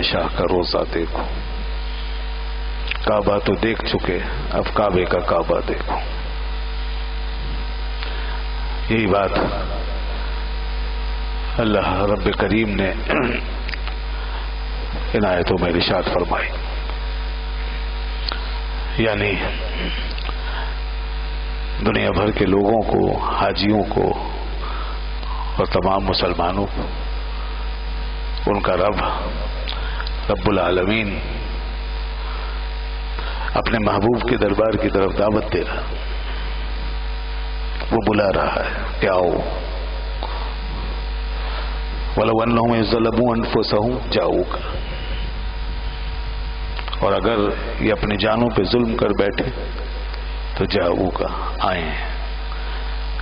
شاہ کا روزہ دیکھو. کعبہ تو دیکھ چکے، اب کعبے کا کعبہ دیکھو. یہی بات اللہ رب کریم نے ان آیتوں میں ارشاد فرمائی. یعنی دنیا بھر کے لوگوں کو، حاجیوں کو اور تمام مسلمانوں کو ان کا رب العالمین اپنے محبوب کے دربار کی طرف دعوت دے رہا، وہ بلا رہا ہے کہ آؤ. وَلَوْ أَنَّهُمْ إِذْ ظَلَمُوا أَنفُسَهُمْ جَاءُوكَ. اور اگر یہ اپنی جانوں پہ ظلم کر بیٹھے تو جاؤوکا، آئیں.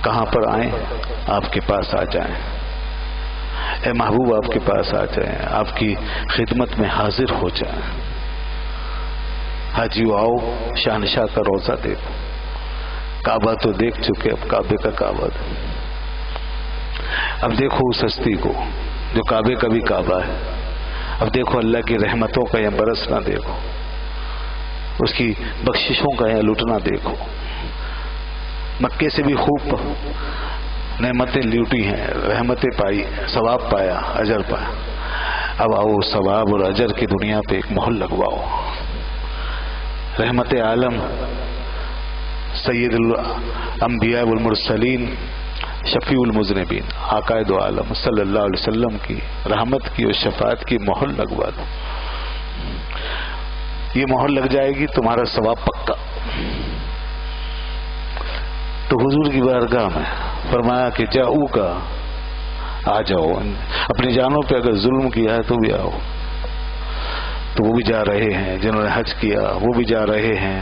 کہاں پر آئیں؟ آپ کے پاس آ جائیں. اے محبوب آپ کے پاس آ جائیں، آپ کی خدمت میں حاضر ہو جائیں. حاجیو آؤ، شہنشاہ کا روزہ دیکھو. کعبہ تو دیکھ چکے، اب کعبے کا کعبہ دیکھو. اب دیکھو اس ہستی کو جو کعبے کا بھی کعبہ ہے. اب دیکھو اللہ کی رحمتوں کا یہ برسنا دیکھو، اس کی بخششوں کا یہ لٹنا دیکھو. مکے سے بھی خوب نعمتیں لوٹی ہیں، رحمتیں پائی، ثواب پایا، اجر پایا. اب آؤ ثواب اور اجر کی دنیا پہ ایک مہر لگواؤ. رحمت عالم سید الانبیاء والمرسلین شفیع المذنبین آقا دو عالم صلی اللہ علیہ وسلم کی رحمت کی اور شفاعت کی مہر لگوا دو. یہ مہر لگ جائے گی تمہارا ثواب پکا. تو حضور کی بارگاہ میں فرمایا کہ جاؤ کا، آ جاؤ. اپنی جانوں پہ اگر ظلم کیا ہے تو بھی آؤ. تو وہ بھی جا رہے ہیں جنہوں نے حج کیا، وہ بھی جا رہے ہیں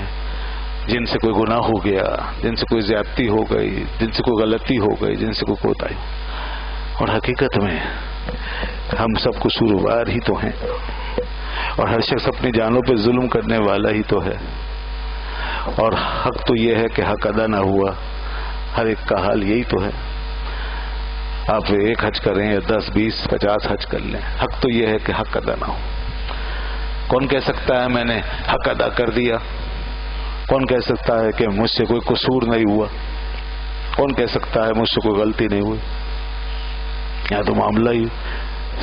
جن سے کوئی گناہ ہو گیا، جن سے کوئی زیادتی ہو گئی، جن سے کوئی غلطی ہو گئی، جن سے کوئی کوتاہی. اور حقیقت میں ہم سب قصوروار ہی تو ہیں، اور ہر شخص اپنی جانوں پہ ظلم کرنے والا ہی تو ہے. اور حق تو یہ ہے کہ حق ادا نہ ہوا. ہر ایک کا حال یہی تو ہے. آپ ایک حج کریں یا 10 20 50 حج کر لیں، حق تو یہ ہے کہ حق ادا نہ ہو. کون کہہ سکتا ہے میں نے حق ادا کر دیا؟ کون کہہ سکتا ہے کہ مجھ سے کوئی قصور نہیں ہوا؟ کون کہہ سکتا ہے مجھ سے کوئی غلطی نہیں ہوئی؟ یہاں تو معاملہ ہی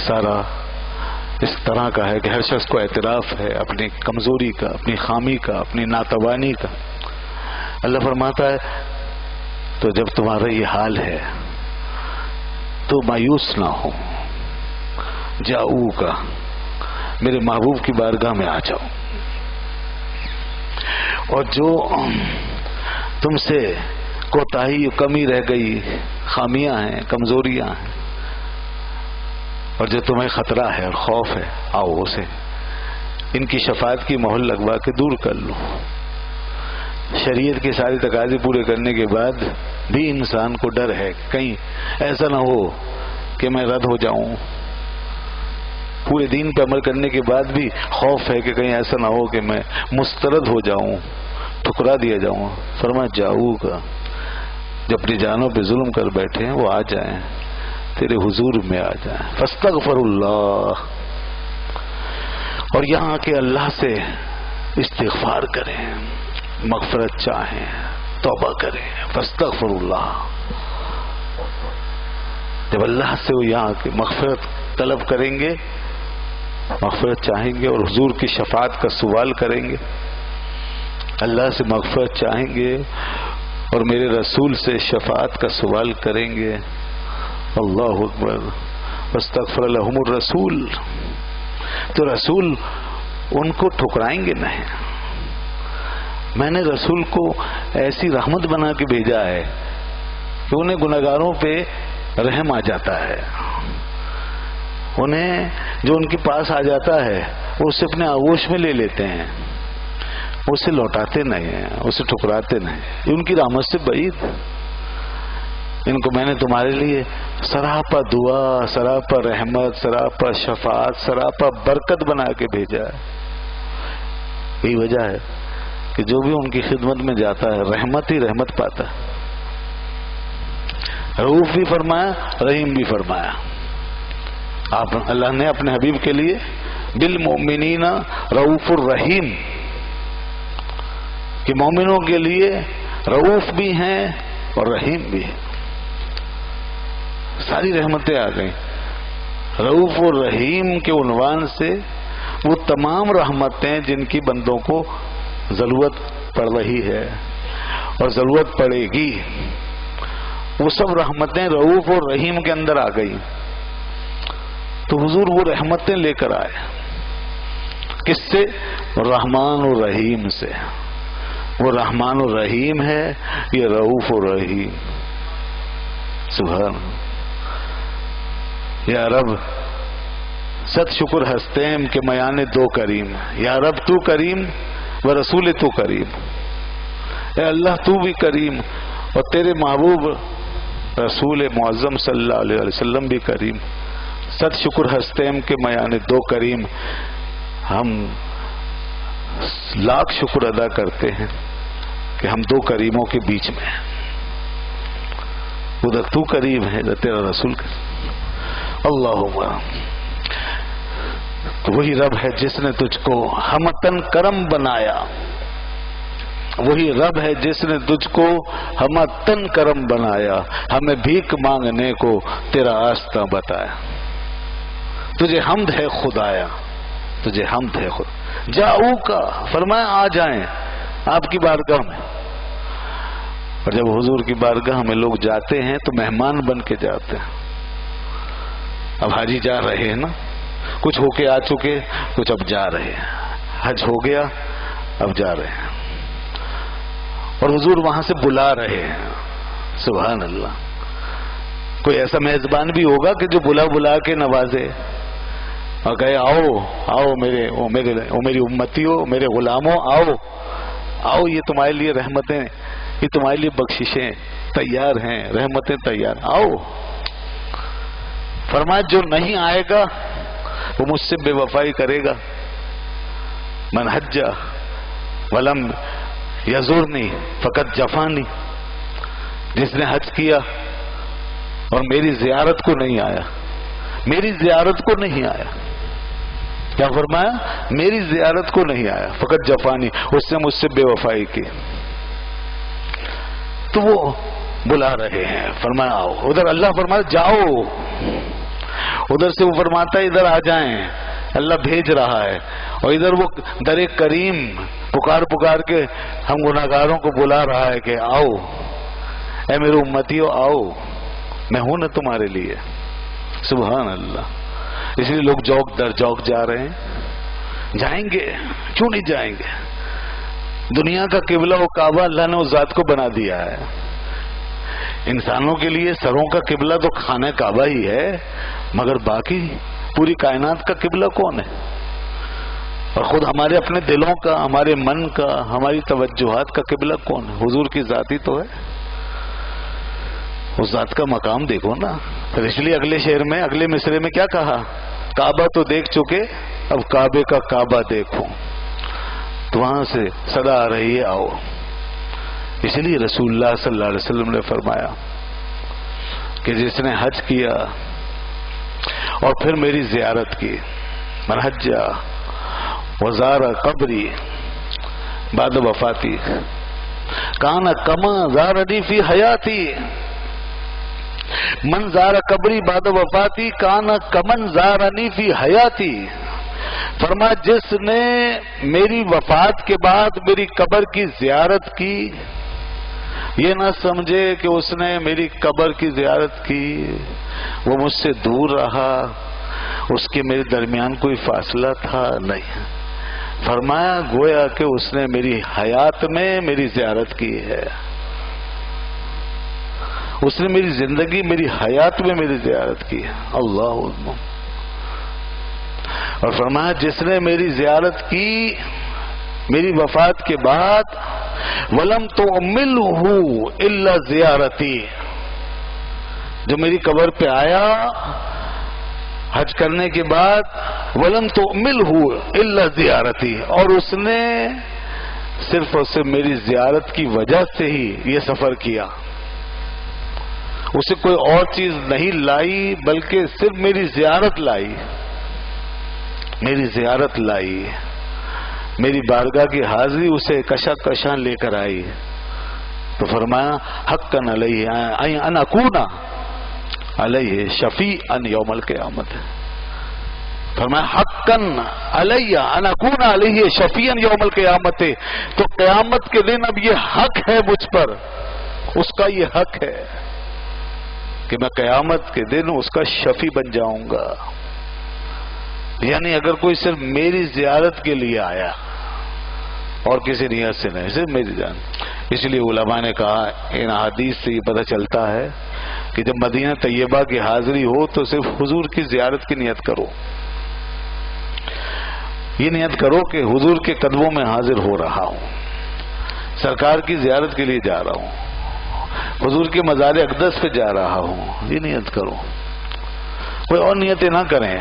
سارا اس طرح کا ہے کہ ہر شخص کو اعتراف ہے اپنی کمزوری کا، اپنی خامی کا، اپنی ناتوانی کا. اللہ فرماتا ہے تو جب تمہارا یہ حال ہے تو مایوس نہ ہو. جاؤ کا، میرے محبوب کی بارگاہ میں آ جاؤ. اور جو تم سے کوتاہی کمی رہ گئی، خامیاں ہیں، کمزوریاں ہیں، اور جو تمہیں خطرہ ہے اور خوف ہے، آؤ اسے ان کی شفاعت کی مہر لگوا کے دور کر لو. شریعت کے سارے تقاضے پورے کرنے کے بعد بھی انسان کو ڈر ہے کہیں ایسا نہ ہو کہ میں رد ہو جاؤں. پورے دین پہ عمل کرنے کے بعد بھی خوف ہے کہ کہیں ایسا نہ ہو کہ میں مسترد ہو جاؤں، ٹھکرا دیا جاؤں. فرمایا جاؤ کا، جب اپنی جانوں پہ ظلم کر بیٹھے ہیں وہ آ جائیں، تیرے حضور میں آ جائیں. فاستغفر اللہ، اور یہاں کے اللہ سے استغفار کریں، مغفرت چاہیں، توبہ کریں. فاستغفر اللہ، جب اللہ سے وہ یہاں کے مغفرت طلب کریں گے، مغفرت چاہیں گے اور حضور کی شفاعت کا سوال کریں گے، اللہ سے مغفرت چاہیں گے اور میرے رسول سے شفاعت کا سوال کریں گے. اللہ اکبر. واستغفر لهم الرسول، تو رسول ان کو ٹھکرائیں گے نہیں. میں نے رسول کو ایسی رحمت بنا کے بھیجا ہے کہ انہیں گناہگاروں پہ رحم آ جاتا ہے. انہیں جو ان کے پاس آ جاتا ہے وہ اسے اپنے آغوش میں لے لیتے ہیں، اسے لوٹاتے نہیں ہیں، اسے ٹھکراتے نہیں. ان کی رحمت سے بعید. ان کو میں نے تمہارے لیے سراپا دعا، سراپا رحمت، سراپا شفاعت، سراپا برکت بنا کے بھیجا ہے. یہی وجہ ہے کہ جو بھی ان کی خدمت میں جاتا ہے رحمت ہی رحمت پاتا ہے. رؤوف بھی فرمایا، رحیم بھی فرمایا. آپ اللہ نے اپنے حبیب کے لیے بالمؤمنین رؤوف الرحیم، کہ مومنوں کے لیے رؤوف بھی ہیں اور رحیم بھی ہیں. ساری رحمتیں آ گئیں. رؤوف اور رحیم کے عنوان سے وہ تمام رحمتیں جن کی بندوں کو ضرورت پڑ رہی ہے اور ضرورت پڑے گی، وہ سب رحمتیں رؤوف اور رحیم کے اندر آ گئی. تو حضور وہ رحمتیں لے کر آئے. کس سے؟ رحمان اور رحیم سے. وہ رحمان اور رحیم ہے، یہ رؤوف اور رحیم. سبحان. یا رب ست شکر ہستیم کے میان دو کریم. یا رب تو کریم و رسول تو کریم. اے اللہ تو بھی کریم اور تیرے محبوب رسول معظم صلی اللہ علیہ وسلم بھی کریم. ست شکر ہستیم کے میان دو کریم. ہم لاکھ شکر ادا کرتے ہیں کہ ہم دو کریموں کے بیچ میں ہیں. ادھر تو کریم ہے، ادھر تیرا رسول کریم. اللہم. تو وہی رب ہے جس نے تجھ کو ہمتن کرم بنایا. وہی رب ہے جس نے تجھ کو ہمتن کرم بنایا، ہمیں بھیک مانگنے کو تیرا راستہ بتایا. تجھے حمد ہے خدایا، تجھے حمد ہے خدا. جاؤ کا فرمایا آ جائیں آپ کی بارگاہ میں. اور جب حضور کی بارگاہ میں لوگ جاتے ہیں تو مہمان بن کے جاتے ہیں. اب حاجی جا رہے ہیں نا، کچھ ہو کے آ چکے، کچھ اب جا رہے ہیں. حج ہو گیا، اب جا رہے ہیں. اور حضور وہاں سے بلا رہے ہیں. سبحان اللہ. کوئی ایسا میزبان بھی ہوگا کہ جو بلا بلا کے نوازے اور کہے آؤ آؤ میری امتیوں، میرے غلاموں، آؤ آؤ، یہ تمہارے لیے رحمتیں، یہ تمہارے لیے بخششیں تیار ہیں، رحمتیں تیار، آؤ. فرمایا جو نہیں آئے گا وہ مجھ سے بے وفائی کرے گا. من حج ولم یزورنی فقط جفانی. جس نے حج کیا اور میری زیارت کو نہیں آیا، میری زیارت کو نہیں آیا، کیا فرمایا؟ میری زیارت کو نہیں آیا، فقط جفانی، اس نے مجھ سے بے وفائی کی. تو وہ بلا رہے ہیں. فرمایا آؤ. ادھر اللہ فرمایا جاؤ. ادھر سے وہ فرماتا ہے ادھر آ جائیں، اللہ بھیج رہا ہے. اور ادھر وہ در کریم پکار پکار کے ہم گناہگاروں کو بلا رہا ہے کہ آؤ اے میرے امتیوں، آؤ، میں ہوں نا تمہارے لیے. سبحان اللہ. اس لیے لوگ جوک در جوک جا رہے ہیں. جائیں گے، کیوں نہیں جائیں گے؟ دنیا کا قبلہ و کعبہ اللہ نے اس ذات کو بنا دیا ہے. انسانوں کے لیے سروں کا قبلہ تو خانہ کعبہ ہی ہے، مگر باقی پوری کائنات کا قبلہ کون ہے؟ اور خود ہمارے اپنے دلوں کا، ہمارے من کا، ہماری توجہات کا قبلہ کون ہے؟ حضور کی ذات ہی تو ہے. اس ذات کا مقام دیکھو نا. پھر اس لیے اگلے شعر میں، اگلے مصرے میں کیا کہا؟ کعبہ تو دیکھ چکے، اب کعبے کا کعبہ دیکھو. تو وہاں سے صدا آ رہی ہے آؤ. اس لیے رسول اللہ صلی اللہ علیہ وسلم نے فرمایا کہ جس نے حج کیا اور پھر میری زیارت کی، من حج وزار قبری بعد وفاتی کان کما زارنی فی حیاتی. من زار قبری بعد وفاتی کان کمن زارنی فی حیاتی. فرمایا جس نے میری وفات کے بعد میری قبر کی زیارت کی، یہ نہ سمجھے کہ اس نے میری قبر کی زیارت کی، وہ مجھ سے دور رہا، اس کے میرے درمیان کوئی فاصلہ تھا، نہیں. فرمایا گویا کہ اس نے میری حیات میں میری زیارت کی ہے. اس نے میری زندگی، میری حیات میں میری زیارت کی ہے. اللہ اکبر. اور فرمایا جس نے میری زیارت کی میری وفات کے بعد، ولم تؤملہ الا زیارتی، جو میری قبر پہ آیا حج کرنے کے بعد، ولم تؤملہ الا زیارتی، اور اس نے صرف اور صرف میری زیارت کی وجہ سے ہی یہ سفر کیا. اسے کوئی اور چیز نہیں لائی بلکہ صرف میری زیارت لائی. میری زیارت لائی، میری بارگاہ کی حاضری اسے کشا کشاں لے کر آئی، تو فرمایا حقاً علیہ ان اکون علیہ شفیعا یوم القیامت، فرمایا حقاً علیہ ان اکون علیہ شفیعا یوم القیامت، تو قیامت کے دن اب یہ حق ہے مجھ پر، اس کا یہ حق ہے کہ میں قیامت کے دن اس کا شفیع بن جاؤں گا۔ یعنی اگر کوئی صرف میری زیارت کے لیے آیا اور کسی نیت سے نہیں، صرف میری جان، اس لیے علماء نے کہا ان حدیث سے یہ پتہ چلتا ہے کہ جب مدینہ طیبہ کی حاضری ہو تو صرف حضور کی زیارت کی نیت کرو، یہ نیت کرو کہ حضور کے قدموں میں حاضر ہو رہا ہوں، سرکار کی زیارت کے لیے جا رہا ہوں، حضور کے مزار اقدس پہ جا رہا ہوں، یہ نیت کرو، کوئی اور نیتیں نہ کریں،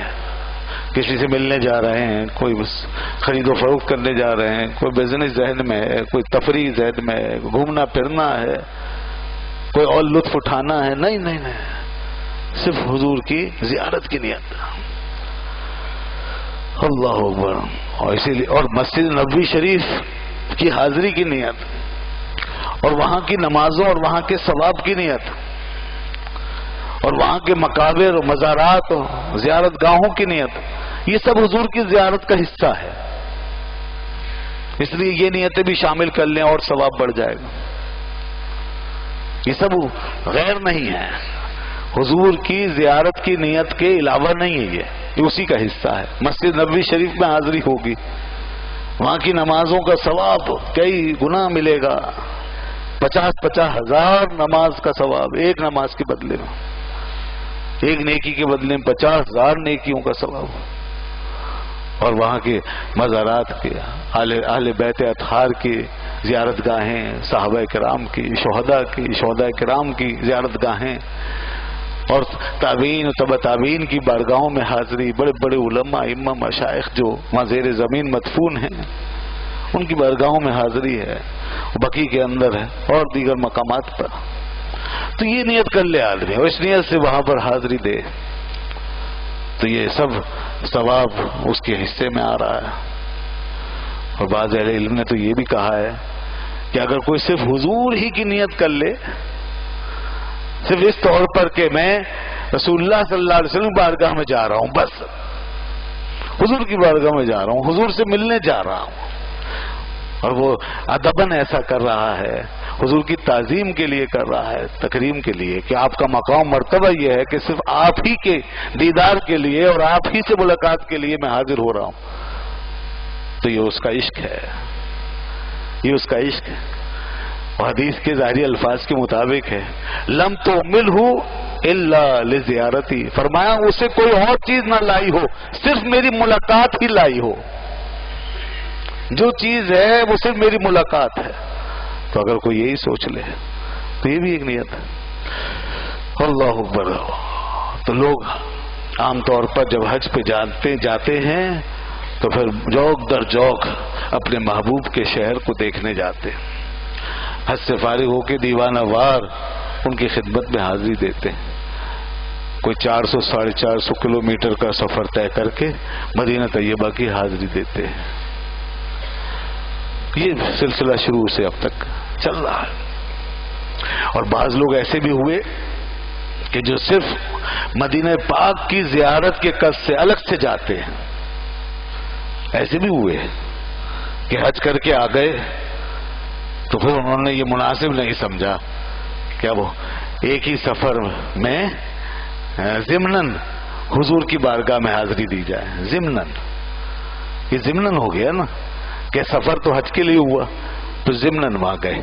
کسی سے ملنے جا رہے ہیں، کوئی بس خرید و فروخت کرنے جا رہے ہیں، کوئی بزنس ذہن میں ہے، کوئی تفریح ذہن میں ہے، گھومنا پھرنا ہے، کوئی اور لطف اٹھانا ہے، نہیں نہیں نہیں، صرف حضور کی زیارت کی نیت، اللہ اکبر۔ اور اسی لیے اور مسجد نبوی شریف کی حاضری کی نیت، اور وہاں کی نمازوں اور وہاں کے ثواب کی نیت، اور وہاں کے مقابر اور مزارات اور زیارت گاہوں کی نیت، یہ سب حضور کی زیارت کا حصہ ہے، اس لیے یہ نیتیں بھی شامل کر لیں اور ثواب بڑھ جائے گا۔ یہ سب غیر نہیں ہے، حضور کی زیارت کی نیت کے علاوہ نہیں ہے، یہ اسی کا حصہ ہے۔ مسجد نبوی شریف میں حاضری ہوگی، وہاں کی نمازوں کا ثواب کئی گنا ملے گا، 50 ہزار نماز کا ثواب ایک نماز کے بدلے میں، ایک نیکی کے بدلے میں 50,000 نیکیوں کا ثواب، اور وہاں کے مزارات کے اہل بیت اطہار کی زیارت گاہیں، صحابہ کرام کی، شہداء کرام کی زیارت گاہیں، اور تابعین و تبع تابعین کی بارگاہوں میں حاضری، بڑے بڑے علماء ائمہ مشائخ جو وہاں زیر زمین مدفون ہیں ان کی بارگاہوں میں حاضری ہے، بقیع کے اندر ہے اور دیگر مقامات پر، تو یہ نیت کر لے آدمی اور اس نیت سے وہاں پر حاضری دے، تو یہ سب ثواب اس کے حصے میں آ رہا ہے۔ اور بعض اہل علم نے تو یہ بھی کہا ہے کہ اگر کوئی صرف حضور ہی کی نیت کر لے، صرف اس طور پر کہ میں رسول اللہ صلی اللہ علیہ وسلم بارگاہ میں جا رہا ہوں، بس حضور کی بارگاہ میں جا رہا ہوں، حضور سے ملنے جا رہا ہوں، اور وہ ادباً ایسا کر رہا ہے، حضور کی تعظیم کے لیے کر رہا ہے، تکریم کے لیے، کہ آپ کا مقام مرتبہ یہ ہے کہ صرف آپ ہی کے دیدار کے لیے اور آپ ہی سے ملاقات کے لیے میں حاضر ہو رہا ہوں، تو یہ اس کا عشق ہے، یہ اس کا عشق ہے۔ اور حدیث کے ظاہری الفاظ کے مطابق ہے لم تُعْمِلْهُ إِلَّا لِزِيَارَتِي، فرمایا اسے کوئی اور چیز نہ لائی ہو، صرف میری ملاقات ہی لائی ہو، جو چیز ہے وہ صرف میری ملاقات ہے، تو اگر کوئی یہی سوچ لے تو یہ بھی ایک نیت ہے۔ اللہ اکبر۔ تو لوگ عام طور پر جب حج پہ جاتے ہیں تو پھر جوک در جوک اپنے محبوب کے شہر کو دیکھنے جاتے، حج سے فارغ ہو کے دیوانہ وار ان کی خدمت میں حاضری دیتے، کوئی 400 ساڑھے 400 کلومیٹر کا سفر طے کر کے مدینہ طیبہ کی حاضری دیتے ہیں۔ یہ سلسلہ شروع سے اب تک چل رہا ہے۔ اور بعض لوگ ایسے بھی ہوئے کہ جو صرف مدینہ پاک کی زیارت کے قصد سے الگ سے جاتے ہیں، ایسے بھی ہوئے کہ حج کر کے آ گئے تو پھر انہوں نے یہ مناسب نہیں سمجھا کیا وہ ایک ہی سفر میں ضمناً حضور کی بارگاہ میں حاضری دی جائے، ضمناً، یہ ضمناً ہو گیا نا کہ سفر تو حج کے لیے ہوا تو ضمناً وہاں گئے،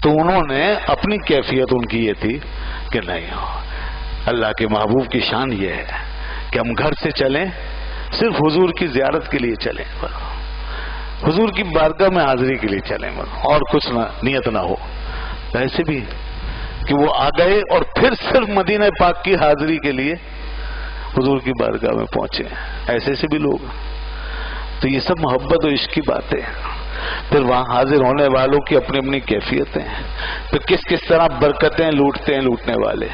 تو انہوں نے اپنی کیفیت ان کی یہ تھی کہ نہیں، اللہ کے محبوب کی شان یہ ہے کہ ہم گھر سے چلیں، صرف حضور کی زیارت کے لیے چلیں، حضور کی بارگاہ میں حاضری کے لیے چلیں، اور کچھ نہ نیت نہ ہو۔ ایسے بھی کہ وہ آ گئے اور پھر صرف مدینہ پاک کی حاضری کے لیے حضور کی بارگاہ میں پہنچے، ایسے سے بھی لوگ، تو یہ سب محبت و عشق کی باتیں ہیں۔ پھر وہاں حاضر ہونے والوں کی اپنی اپنی کیفیتیں ہیں، پھر کس طرح برکتیں لوٹتے ہیں لوٹنے والے۔